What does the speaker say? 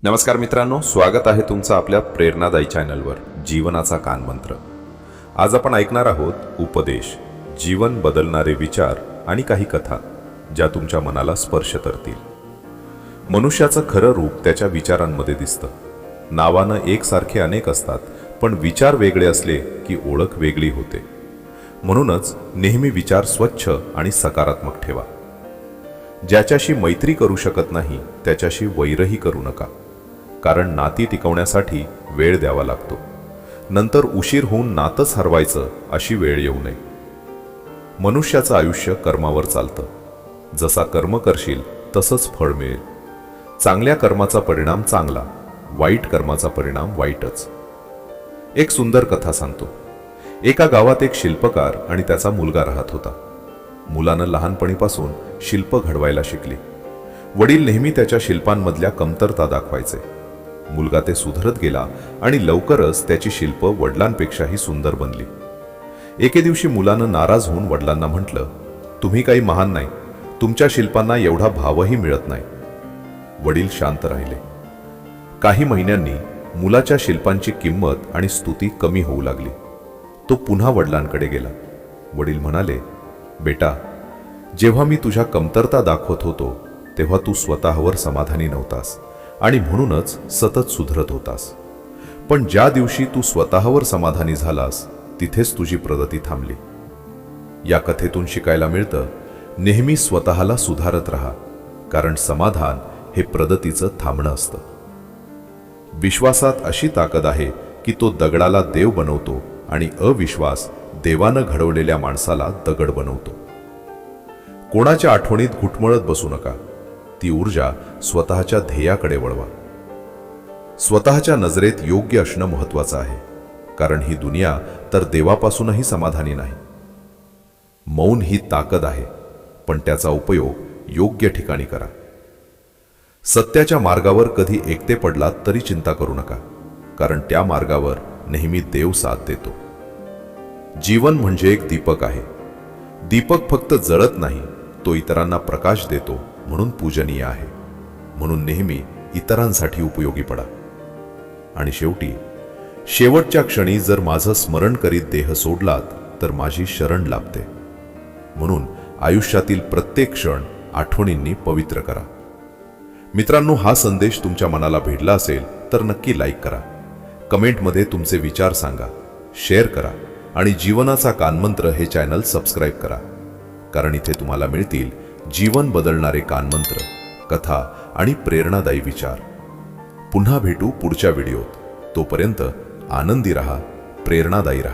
नमस्कार मित्रांनो, स्वागत आहे तुमचं आपल्या प्रेरणादायी चॅनलवर जीवनाचा कानमंत्र. आज आपण ऐकणार आहोत उपदेश, जीवन बदलणारे विचार आणि काही कथा ज्या तुमच्या मनाला स्पर्श करतील. मनुष्याचं खरं रूप त्याच्या विचारांमध्ये दिसतं. नावानं एकसारखे अनेक असतात, पण विचार वेगळे असले की ओळख वेगळी होते. म्हणूनच नेहमी विचार स्वच्छ आणि सकारात्मक ठेवा. ज्याच्याशी मैत्री करू शकत नाही त्याच्याशी वैरही करू नका, कारण नाती टिकवण्यासाठी वेळ द्यावा लागतो. नंतर उशीर होऊन नातंच हरवायचं अशी वेळ येऊ नये. मनुष्याचं आयुष्य कर्मावर चालतं. जसा कर्म करशील तसंच फळ मिळेल. चांगल्या कर्माचा परिणाम चांगला, वाईट कर्माचा परिणाम वाईटच. एक सुंदर कथा सांगतो. एका गावात एक शिल्पकार आणि त्याचा मुलगा राहत होता. मुलानं लहानपणीपासून शिल्प घडवायला शिकली. वडील नेहमी त्याच्या शिल्पांमधल्या कमतरता दाखवायचे. मुलगा ते सुधारत गेला आणि लवकरच त्याची शिल्प वडिलांपेक्षाही सुंदर बनली. एके दिवशी मुलानं नाराज होऊन वडिलांना म्हटलं, तुम्ही काही महान नाही, तुमच्या शिल्पांना एवढा भावही मिळत नाही. वडील शांत राहिले. काही महिन्यांनी मुलाच्या शिल्पांची किंमत आणि स्तुती कमी होऊ लागली. तो पुन्हा वडिलांकडे गेला. वडील म्हणाले, बेटा, जेव्हा मी तुझ्या कमतरता दाखवत होतो तेव्हा तू स्वतःवर समाधानी नव्हतास आणि म्हणूनच सतत सुधरत होतास. पण ज्या दिवशी तू स्वतःवर समाधानी झालास तिथेच तुझी प्रगती थांबली. या कथेतून शिकायला मिळतं, नेहमी स्वतःला सुधारत राहा, कारण समाधान हे प्रगतीचं थांबणं असतं. विश्वासात अशी ताकद आहे की तो दगडाला देव बनवतो आणि अविश्वास देवानं घडवलेल्या माणसाला दगड बनवतो. कोणाच्या आठवणीत घुटमळत बसू नका. ती ऊर्जा स्वतःच्या ध्येयाकडे वळवा. स्वतःच्या नजरेत योग्य असणं महत्वाचं आहे, कारण ही दुनिया तर देवापासूनही समाधानी नाही. मौन ही ताकद आहे, पण त्याचा उपयोग योग्य ठिकाणी करा. सत्याच्या मार्गावर कधी एकटे पडलात तरी चिंता करू नका, कारण त्या मार्गावर नेहमी देव साथ देतो. जीवन म्हणजे एक दीपक आहे. दीपक फक्त जळत नाही, तो इतरांना प्रकाश देतो, म्हणून पूजनीय आहे. म्हणून नेहमी इतरांसाठी उपयोगी पडा. आणि शेवटच्या क्षणी जर माझं स्मरण करीत देह सोडलात तर माझी शरण लाभते. म्हणून आयुष्यातील प्रत्येक क्षण आठवणींनी पवित्र करा. मित्रांनो, हा संदेश तुमच्या मनाला भिडला असेल तर नक्की लाईक करा. कमेंटमध्ये तुमचे विचार सांगा, शेअर करा आणि जीवनाचा कानमंत्र हे चॅनल सबस्क्राईब करा, कारण इथे तुम्हाला मिळतील जीवन बदलणारे कानमंत्र, कथा आणि प्रेरणादायी विचार. पुन्हा भेटू पुढच्या व्हिडिओत. तोपर्यंत आनंदी रहा, प्रेरणादायी रहा.